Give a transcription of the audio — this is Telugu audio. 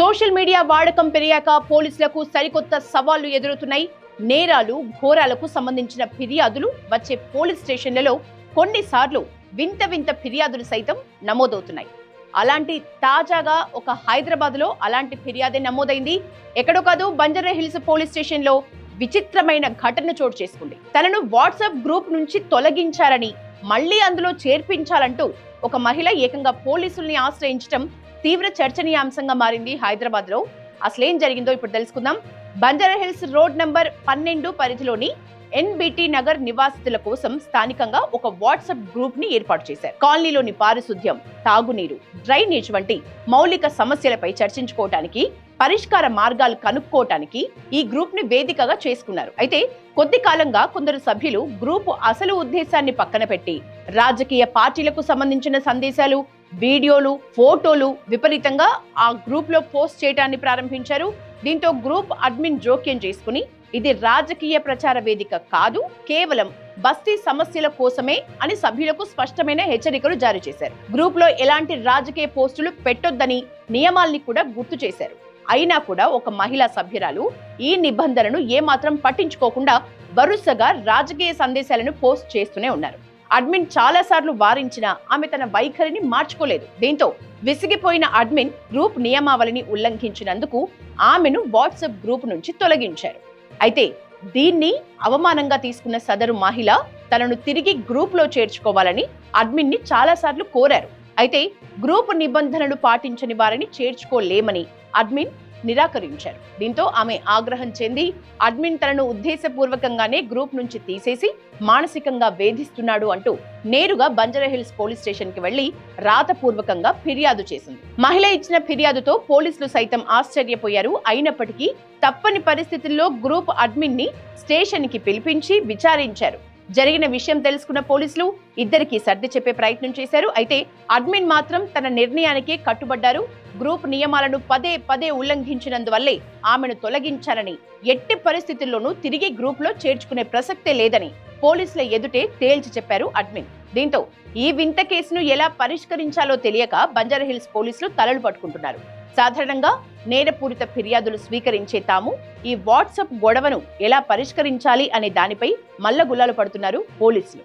సోషల్ మీడియా వాడకం పెరిగాక పోలీసులకు సరికొత్త సవాళ్లు ఎదురవుతున్నాయి. నేరాలు, ఘోరాలకు సంబంధించిన ఫిర్యాదులు వచ్చే పోలీస్ స్టేషన్లలో కొన్నిసార్లు వింత వింత ఫిర్యాదులు సైతం నమోదవుతున్నాయి. అలాంటి తాజాగా ఒక హైదరాబాద్ లో అలాంటి ఫిర్యాదే నమోదైంది. ఎక్కడో కాదు, బంజారా హిల్స్ పోలీస్ స్టేషన్ లో విచిత్రమైన ఘటన చోటు చేసుకుంది. తనను వాట్సాప్ గ్రూప్ నుంచి తొలగించారని, మళ్లీ అందులో చేర్పించాలంటూ ఒక మహిళ ఏకంగా పోలీసుల్ని ఆశ్రయించడం తీవ్ర చర్చనీయాంశంగా మారింది. హైదరాబాద్ లో అసలేం జరిగిందో ఇప్పుడు తెలుసుకుందాం. బంజారా హిల్స్ రోడ్ నంబర్ 12 పరిధిలోని ఎన్బిటి నగర్ నివాసితుల కోసం స్థానికంగా ఒక వాట్సాప్ గ్రూప్ ని ఏర్పాటు చేశారు. కాలనీలోని పారిశుద్ధ్యం, తాగునీరు, డ్రైనేజ్ వంటి మౌలిక సమస్యలపై చర్చించుకోవటానికి, పరిష్కార మార్గాలు కనుక్కోవటానికి ఈ గ్రూప్ ని వేదికగా చేసుకున్నారు. అయితే కొద్ది కాలంగా కొందరు సభ్యులు గ్రూప్ అసలు ఉద్దేశాన్ని పక్కన పెట్టి రాజకీయ పార్టీలకు సంబంధించిన సందేశాలు, వీడియోలు, ఫోటోలు విపరీతంగా ఆ గ్రూప్ లో పోస్ట్ చేయడాన్ని ప్రారంభించారు. దీంతో గ్రూప్ అడ్మిన్ జోక్యం చేసుకుని ఇది రాజకీయ ప్రచార వేదిక కాదు, కేవలం బస్తీ సమస్యల కోసమే అని సభ్యులకు స్పష్టమైన హెచ్చరికలు జారీ చేశారు. గ్రూప్ లో ఎలాంటి రాజకీయ పోస్టులు పెట్టొద్దని నియమాల్ని కూడా గుర్తు చేశారు. అయినా కూడా ఒక మహిళా సభ్యురాలు ఈ నిబంధనలను ఏమాత్రం పట్టించుకోకుండా వరుసగా రాజకీయ సందేశాలను పోస్ట్ చేస్తూనే ఉన్నారు. అడ్మిన్ చాలా సార్లు వారించినా ఆమె తన వైఖరిని మార్చుకోలేదు. దీంతో విసిగిపోయిన అడ్మిన్ గ్రూప్ నియమావళిని ఉల్లంఘించినందుకు ఆమెను వాట్సాప్ గ్రూప్ నుంచి తొలగించారు. అయితే దీన్ని అవమానంగా తీసుకున్న సదరు మహిళ తనను తిరిగి గ్రూప్ లో చేర్చుకోవాలని అడ్మిన్ ని చాలా సార్లు కోరారు. అయితే గ్రూప్ నిబంధనలు పాటించని వారిని చేర్చుకోలేమని అడ్మిన్ నిరాకరించారు. దీంతో ఆమె ఆగ్రహం చెంది అడ్మిన్ తనను ఉద్దేశపూర్వకంగానే గ్రూప్ నుంచి తీసేసి మానసికంగా వేధిస్తున్నాడు అంటూ నేరుగా బంజారా హిల్స్ పోలీస్ స్టేషన్ కి వెళ్లి రాతపూర్వకంగా ఫిర్యాదు చేసింది. మహిళ ఇచ్చిన ఫిర్యాదుతో పోలీసులు సైతం ఆశ్చర్యపోయారు. అయినప్పటికీ తప్పని పరిస్థితుల్లో గ్రూప్ అడ్మిన్ ని స్టేషన్ కి పిలిపించి విచారించారు. జరిగిన విషయం తెలుసుకున్న పోలీసులు ఇద్దరికి సర్ది చెప్పే ప్రయత్నం చేశారు. అయితే అడ్మిన్ మాత్రం తన నిర్ణయానికే కట్టుబడ్డారు. గ్రూప్ నియమాలను పదే పదే ఉల్లంఘించినందువల్లే ఆమెను తొలగించాలని, ఎట్టి పరిస్థితుల్లోనూ తిరిగి గ్రూప్ లో చేర్చుకునే ప్రసక్తే లేదని పోలీసుల ఎదుటే తేల్చి చెప్పారు అడ్మిన్. దీంతో ఈ వింత కేసును ఎలా పరిష్కరించాలో తెలియక బంజారా హిల్స్ పోలీసులు తలలు పట్టుకుంటున్నారు. సాధారణంగా నేరపూరిత ఫిర్యాదులు స్వీకరించే తాము ఈ వాట్సాప్ గొడవను ఎలా పరిష్కరించాలి అనే దానిపై మల్లగుల్లాలు పడుతున్నారు పోలీసులు.